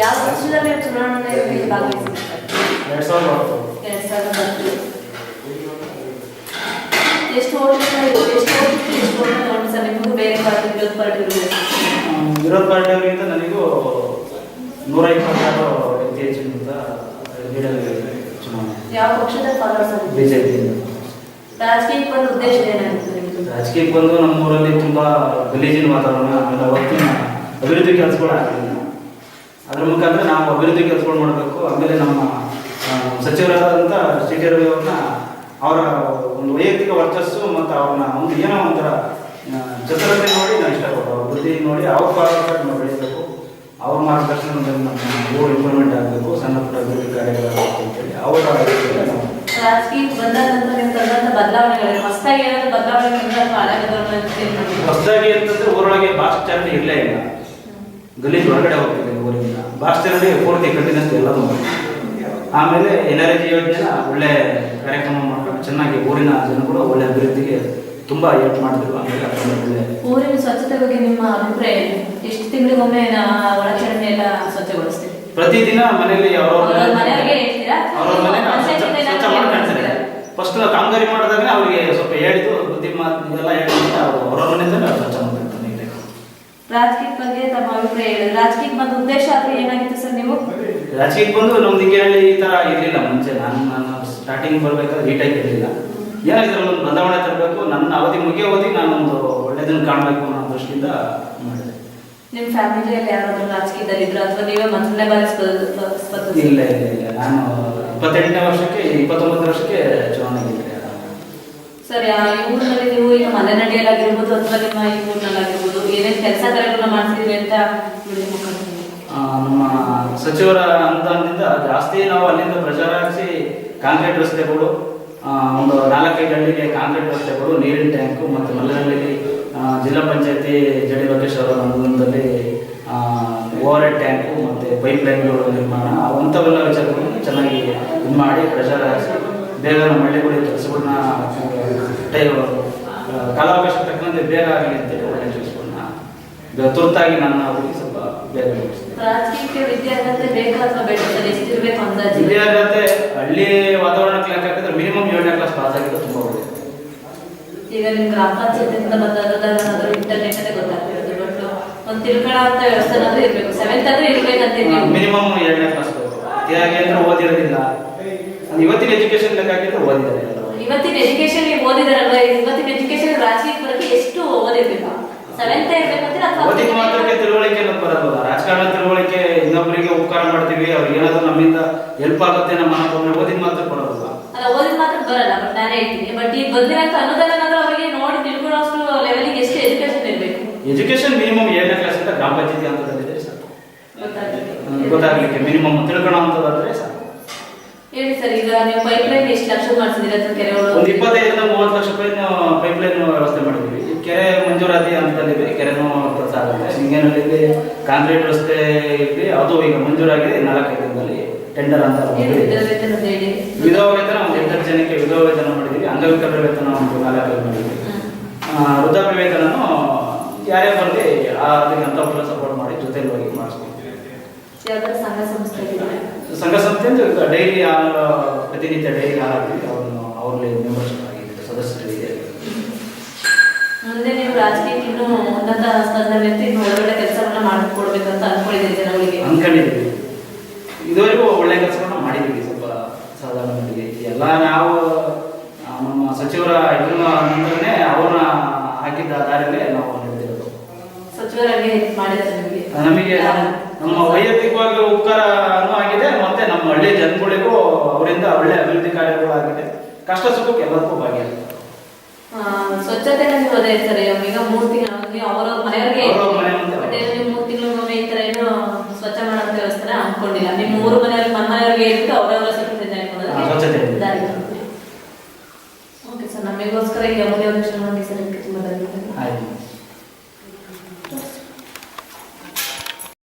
ಯಾವ ವರ್ಷದಲ್ಲಿ ಚುನಾವಣೆಯಲ್ಲಿ ಭಾಗವಹಿಸಿದ್ದಾರೆ? 2010. ಎಷ್ಟು ಓಟ್ ತಗೊಂಡು ಸರ್ ನಿಮಗೂ ಬೇರೆ ಪಾರ್ಟಿ ವಿರೋಧ ಪಾರ್ಟಿಯವರಿಂದ ನನಗೂ 126 ಹೆಚ್ಚು ಅಂತ ಚುನಾವಣೆ. ಯಾವ ಪಕ್ಷದ ಫಾಲೋವರ್ಸ್? ಬಿಜೆಪಿಯಿಂದ. ರಾಜಕೀಯಕ್ಕೆ ಬಂದ ಉದ್ದೇಶ ಏನಾಗಿತ್ತು? ರಾಜಕೀಯಕ್ಕೆ ಬಂದು ನಮ್ಮೂರಲ್ಲಿ ತುಂಬ ಗಲೀಜಿನ ವಾತಾವರಣ, ಆಮೇಲೆ ಅವತ್ತಿನ ಅಭಿವೃದ್ಧಿ ಕೆಲಸಗಳು ಆಗಲಿಲ್ಲ. ಅದರ ಮುಖಾಂತರ ನಾವು ಅಭಿವೃದ್ಧಿ ಕೆಲಸಗಳು ಮಾಡಬೇಕು. ಆಮೇಲೆ ನಮ್ಮ ಸಚಿವರಾದಂಥ ಸಿ ಟಿ ರವಿ ಅವ್ರನ್ನ ಅವರ ಒಂದು ವೈಯಕ್ತಿಕ ವರ್ಚಸ್ಸು ಮತ್ತು ಅವ್ರನ್ನ ಒಂದು ಏನೋ ಒಂಥರ ಚತುರತೆ ನೋಡಿ ನಾವು ಇಷ್ಟಪಟ್ಟು ಅವ್ರ ಬುದ್ಧಿ ನೋಡಿ ಅವ್ರ ಪಾತ್ರ ನಾವು ಬೆಳೆಸಬೇಕು. ಅವ್ರ ಮಾರ್ಗದರ್ಶನದಲ್ಲಿ ನಮ್ಮ ಇಂಪ್ರೂವ್ಮೆಂಟ್ ಆಗಬೇಕು, ಸಣ್ಣ ಪುಟ್ಟ ಅಭಿವೃದ್ಧಿ ಕಾರ್ಯಗಳಾಗಬೇಕು ಅಂತೇಳಿ ಅವರ ರಾಜಕೀಯಕ್ಕೆ ಬಂದ ನಂತರ ನೀವು ತಂದಂಥ ಬದಲಾವಣೆಗಳು ಹೊಸದಾಗಿ ಏನಾದರೂ ಬದಲಾವಣೆ ಹೊಸದಾಗಿ ಅಂತಂದ್ರೆ ಊರೊಳಗೆ ಭಾಷಾಚರಣೆ ಇರಲೇ ಇಲ್ಲ. ಗಲೀಜು ಹೊರಗಡೆ ಹೋಗ್ತಿದೆ ಊರಿಂದ. ಭಾಷಾಚರಣೆ ಪೂರ್ತಿ ಕಂಟಿನ್ಯೂಸ್ ಎಲ್ಲ ಆಮೇಲೆ NRG ಯೋಜನೆ ಒಳ್ಳೆ ಕಾರ್ಯಕ್ರಮ ಮಾಡ್ಕೊಂಡು ಚೆನ್ನಾಗಿ ಊರಿನ ಜನಗಳು ಒಳ್ಳೆ ಅಭಿವೃದ್ಧಿಗೆ ತುಂಬಾ ಹೆಲ್ಪ್ ಮಾಡಿದ್ರು. ಆಮೇಲೆ ಒಳ್ಳೆ ಊರಿನ ಸ್ವಚ್ಛತೆ ಬಗ್ಗೆ ನಿಮ್ಮ ಅಭಿಪ್ರಾಯ ಏನು? ಎಷ್ಟು ತಿಂಗಳಿಗೊಮ್ಮೆ ಒಳಚರಂಡಿ ಎಲ್ಲ ಸ್ವಚ್ಛಗೊಳಿಸ್ತೀವಿ? ಪ್ರತಿದಿನ ಮನೆಯಲ್ಲಿ ಮನೆಯವರಿಗೆ ಹೇಳ್ತೀರಾ? ಅವ್ರವ್ರ ಮನೆ ಸ್ವಚ್ಛ ಮಾಡಿ ಕಾಣಿಸ್ತಾರೆ. ಫಸ್ಟ್ ಕಾಮಗಾರಿ ಮಾಡಿದಾಗ ಅವ್ರಿಗೆ ಸ್ವಲ್ಪ ಹೇಳಿದ್ದು ಬುದ್ಧಿ ಮಾತು ಇದೆಲ್ಲ ಹೇಳಿದ್ರೆ ಅವ್ರವ್ರ ಮನೆಯಿಂದ ಸ್ವಚ್ಛ ಮಾಡ್ತಾರೆ. ರಾಜಕೀಯ ಬಗ್ಗೆ ತಮ್ಮ ಅಭಿಪ್ರಾಯ ಹೇಳಿದ್ರು. ರಾಜಕೀಯಕ್ಕೆ ಬಂದ ಉದ್ದೇಶ ಆದ್ರೆ ಏನಾಗಿತ್ತು ಸರ್? ನೀವು ರಾಜಕೀಯಕ್ಕೆ ಬಂದು ನಮ್ಮ ದಿಗ್ಗಿನಲ್ಲಿ ಈ ತರ ಇರಲಿಲ್ಲ. ಮುಂಚೆ ನಾನು ಸ್ಟಾರ್ಟಿಂಗ್ ಬರ್ಬೇಕಾದ್ರೆ ಈ ಟೈಪ್ ಇರಲಿಲ್ಲ. ಏನಾಗಿದ್ರೆ ಒಂದು ಬದಲಾವಣೆ ತರಬೇಕು, ನನ್ನ ಅವಧಿ ಮುಗಿಯೋವಧಿ ನಾನೊಂದು ಒಳ್ಳೆದನ್ನು ಕಾಣಬೇಕು ಅನ್ನೋ ದೃಷ್ಟಿಯಿಂದ ಮಾಡಿದೆ. ನಿಮ್ಮ ಫ್ಯಾಮಿಲಿಯಲ್ಲಿ ಯಾರಾದ್ರೂ ರಾಜಕೀಯದಲ್ಲಿ ಇದ್ರು ಅಥವಾ ನೀವೇ ಮೊದಲನೇ ಬಾರಿ ಸ್ಪರ್ಧೆ? ಇಲ್ಲ ಇಲ್ಲ ಇಲ್ಲ, ನಾನು 28ನೇ ವರ್ಷಕ್ಕೆ 29 ವರ್ಷಕ್ಕೆ ಚುನಾವಣೆ ಗೆದ್ದೆ. ಸರ್, ಈ ಊರಿನಲ್ಲಿ ನೀವು ಈಗ ಮಲೆನಾಡಿಯಲ್ಲಾಗಿರ್ಬೋದು ಅಥವಾ ನಿಮ್ಮ ಈ ಊರಿನಲ್ಲಾಗಿರ್ಬೋದು ಏನೇನು ಕೆಲಸ ಕಾರ್ಯಗಳನ್ನ ಮಾಡ್ತಿದ್ವಿ ಅಂತ ನಮ್ಮ ಸಚಿವರ ಅನುದಾನದಿಂದ ಜಾಸ್ತಿ ನಾವು ಅಲ್ಲಿಂದ ಪ್ರಚಾರ ಹಾಕಿಸಿ ಕಾಂಕ್ರೀಟ್ ರಸ್ತೆಗಳು, ಒಂದು 4-5 ಹಳ್ಳಿಗೆ ಕಾಂಕ್ರೀಟ್ ರಸ್ತೆಗಳು, ನೀರಿನ ಟ್ಯಾಂಕು ಮತ್ತು ಮಲೆನಾಡಲ್ಲಿ ಜಿಲ್ಲಾ ಪಂಚಾಯತಿ ಜಡಿ ಲೋಕೇಶ್ ಅವರ ಅನುದಾನದಲ್ಲಿ ಓವರ್ ಹೆಡ್ ಟ್ಯಾಂಕು ಮತ್ತು ಪೈಪ್ ಲೈನ್ಗಳು ನಿರ್ಮಾಣ ಅಂಥವೆಲ್ಲ ವಿಚಾರಗಳನ್ನು ಚೆನ್ನಾಗಿ ಇದು ಮಾಡಿ ಪ್ರಚಾರ ಹಾಕಿಸಿ ಬೇಗ ನಮ್ಮ ಹಳ್ಳಿಗಳಿಗೆ ಕೆಲಸಗಳನ್ನ ಕಾಲಾವಕಾಶ ತಕ್ಕಂತೆ ಬೇಗ ಆಗಲಿ ಅಂತೇಳಿ ಒಳ್ಳೆ ಕೆಲಸಗಳನ್ನ ತುರ್ತಾಗಿ ನನ್ನ ಅವರಿಗೆ ಸ್ವಲ್ಪ ಬೇಗ ರಾಜಕೀಯಕ್ಕೆ ವಿದ್ಯಾರ್ಹತೆ ಬೇಕಾ ಅಥವಾ ಬೇಡ? ಎಷ್ಟಿರ್ಬೇಕು ಅಂದಾಜು? ವಿದ್ಯಾರ್ಹತೆ ಹಳ್ಳಿ ವಾತಾವರಣಕ್ಕೆ ಲೆಕ್ಕ ಹಾಕಿದ್ರೆ ಮಿನಿಮಮ್ 7ನೇ ಕ್ಲಾಸ್ ಪಾಸ್ ಆಗಿದ್ದು ತುಂಬ ಒಳ್ಳೆಯದು. ಈಗ ನಿಮ್ಗೆ ಗ್ರಾಮ ಪಂಚಾಯತಿಯಿಂದ ಬಂದಾದ್ರೂ ಇಂಟರ್ನೆಟ್ ಅಲ್ಲೇ ಗೊತ್ತಾಗ್ತಿರೋದು. ಬಟ್ ಒಂದು ತಿಳ್ಕೊಳ್ಳೋ ವ್ಯವಸ್ಥೆ ಅಂದ್ರೆ ಇರಬೇಕು. 7th ಆದ್ರೆ ಇರ್ಬೇಕಂತೀವಿ. ಮಿನಿಮಮ್ 7ನೇ ಕ್ಲಾಸ್ ಬೇಕು. ಹೇಗೆ ಅಂದ್ರೆ ಓದಿರೋದಿಲ್ಲ. ಇವತ್ತಿನ ಎಜುಕೇಶನ್ ಲೆಕ್ಕ ಹಾಕಿದ್ರೆ ಓದಿದ್ದಾರೆ. ಇವತ್ತಿನ ಎಜುಕೇಶನ್ ಓದಿದಾರಲ್ವಾ? ಇವತ್ತಿನ ಎಜುಕೇಶನ್ ರಾಜಕೀಯ ಬರೋಕ್ಕೆ ಎಷ್ಟು ಓದಿರ್ಬೇಕು? 7th ಇರ್ಬೇಕಂದ್ರೆ ಓದಿದ ಮಾತ್ರಕ್ಕೆ ತಿಳುವಳಿಕೆ ಬರೋಲ್ಲ. ರಾಜಕಾರಣ ತಿಳುವಳಿಕೆ ಇನ್ನೊಬ್ಬರಿಗೆ ಉಪಕಾರ ಮಾಡ್ತೀವಿ, ಅವ್ರಿಗೆ ಏನಾದ್ರು ನಮ್ಮಿಂದ ಹೆಲ್ಪ್ ಆಗುತ್ತೆ ನಮ್ಮ ಮನಸ್ಸು. ಓದಿದ ಮಾತ್ರ ಬರೋಲ್ಲ. ಅಲ್ಲ, ಓದಿದ ಮಾತ್ರ ಬರಲ್ಲ. ಬಟ್ ನಾನೇ ಹೇಳ್ತೀನಿ, ಬಟ್ ಈಗ ಬಂದಿರೋಂಥ ಅನುದಾನ ಅವರಿಗೆ ನೋಡಿ ತಿಳ್ಕೊಳ್ಳೋಷ್ಟು ಲೆವೆಲ್ಗೆ ಎಷ್ಟು ಎಜುಕೇಶನ್ ಇರಬೇಕು? ಎಜುಕೇಶನ್ ಮಿನಿಮಮ್ 7ನೇ ಕ್ಲಾಸ್ ಇಂದ ಗ್ರಾಮ ಪಂಚಾಯತಿ ಅಂತಂದ್ರೆ ಸಾಕು. ಗೊತ್ತಾಗ್ಲಿಕ್ಕೆ ಮಿನಿಮಮ್ ತಿಳ್ಕೊಳ್ಳೋ ಅಂತಂದ್ರೆ ಸಾಕು. ಹೇಳಿ ಸರ್, ಈಗ ನೀವು ಪೈಪ್ ಲೈನ್ ಎಷ್ಟು ಲಕ್ಷ ಮಾಡಿಸಿದ್ರೆ ಕೆರೆಗಳು? ಒಂದು 25-30 ಲಕ್ಷ ರೂಪಾಯಿ ಪೈಪ್ ಲೈನ್ ವ್ಯವಸ್ಥೆ ಮಾಡಿದ್ವಿ. ಕೆರೆ ಮಂಜೂರಾತಿ ಹಂತದಲ್ಲಿದೆ, ಕೆರೆನೂ ಕೆಲಸ ಆಗುತ್ತೆ. ಹಿಂಗೇನಲ್ಲಿ ಕಾಂಕ್ರೀಟ್ ರಸ್ತೆ ಇದೆ, ಅದು ಈಗ ಮಂಜೂರಾಗಿದೆ. 4-5 ದಿನದಲ್ಲಿ ಟೆಂಡರ್ ಅಂತ ವಿಧವಾ ವೇತನ ಒಂದು 8 ಜನಕ್ಕೆ ವಿಧವಾ ವೇತನ ಮಾಡಿದ್ವಿ. ಅಂಗವಿಕಲರ ವೇತನ ಒಂದು 4 ಮಾಡಿದ್ವಿ. ವೃದ್ಧಾಪ್ಯ ವೇತನನು ಯಾರೇ ಬರಲಿ ಅದಕ್ಕೆ ಅಂತ ಸಪೋರ್ಟ್ ಮಾಡಿ ಜೊತೆಲಿ ಹೋಗಿ ಮಾಡಿಸ್ಕೊಡ್ತೀವಿ. ಸಂಘ ಸಂಸ್ಥೆ ಅಂತ ಡೈಲಿ ಪ್ರತಿನಿತ್ಯ ಡೈಲಿ ಹಾಲಾಗ್ತೀವಿ. ಅವ್ರಲ್ಲಿ ಮೆಂಬರ್ಶಿಪ್ ಆಗಿದೆ, ಸದಸ್ಯರಿಗೆ. ಮುಂದೆ ನೀವು ರಾಜಕೀಯಕ್ಕೆ ಇನ್ನೂ ಉನ್ನತ ಸ್ಥಾನದಲ್ಲಿ ಇನ್ನು ಒಳ್ಳೆ ಕೆಲಸವನ್ನ ಮಾಡಿಕೊಡ್ಬೇಕಂತ ಅನ್ಕೊಂಡಿದ್ದೀರಿ ಜನಗಳಿಗೆ? ಅನ್ಕೊಂಡಿದ್ದೀವಿ. ಇದುವರೆಗೂ ಒಳ್ಳೆ ಕೆಲಸಗಳನ್ನ ಮಾಡಿದ್ದೀವಿ. ಸ್ವಲ್ಪ ಸಾಧಾರಣ ಮಟ್ಟಿಗೆ ಎಲ್ಲ ನಾವು ನಮ್ಮ ಸಚಿವರ ಇದನ್ನ ನಂತರನೇ ಅವ್ರನ್ನ ಹಾಕಿದ್ದ ದಾರಿಯಲ್ಲೇ ನಾವು ನಡೆದಿರೋದು. ಸಚಿವರಾಗಿ ಮಾಡಿದ್ದಾರೆ ನಿಮಗೆ? ನಮಗೆ ನಮ್ಮ ವೈಯಕ್ತಿಕವಾಗಿ ಉಪಕಾರನೂ ಆಗಿದೆ, ಮತ್ತೆ ನಮ್ಮ ಹಳ್ಳಿ ಜನಗಳಿಗೂ ಅವರಿಂದ ಒಳ್ಳೆ ಅಭಿವೃದ್ಧಿ ಕಾರ್ಯಗಳು ಆಗಿದೆ. ಕಷ್ಟ ಸುಖಕ್ಕೆ ಎಲ್ಲರಿಗೂ ಭಾಗಿಯಾಗಿದೆ. ಸ್ವಚ್ಛತೆ ನೀವು ಅದೇ ಸರ್, ಈಗ 3 ತಿಂಗಳು ಅವರವ್ರ ಮನೆಯವರಿಗೆ 3 ತಿಂಗಳಿಗೊಮ್ಮೆ ಈ ತರ ಏನು ಸ್ವಚ್ಛ ಮಾಡೋ ವ್ಯವಸ್ಥೆ ಅನ್ಕೊಂಡಿಲ್ಲ. ನಿಮ್ಮ 3 ಮನೆಯವ್ರಿಗೆ ಮನೆಯವರಿಗೆ ಹೇಳ್ಬಿಟ್ಟು ಅವರವರ ಸ್ವಚ್ಛತೆ ಸ್ವಚ್ಛತೆ. ಓಕೆ ಸರ್, ನಮಗೋಸ್ಕರ ಈಗ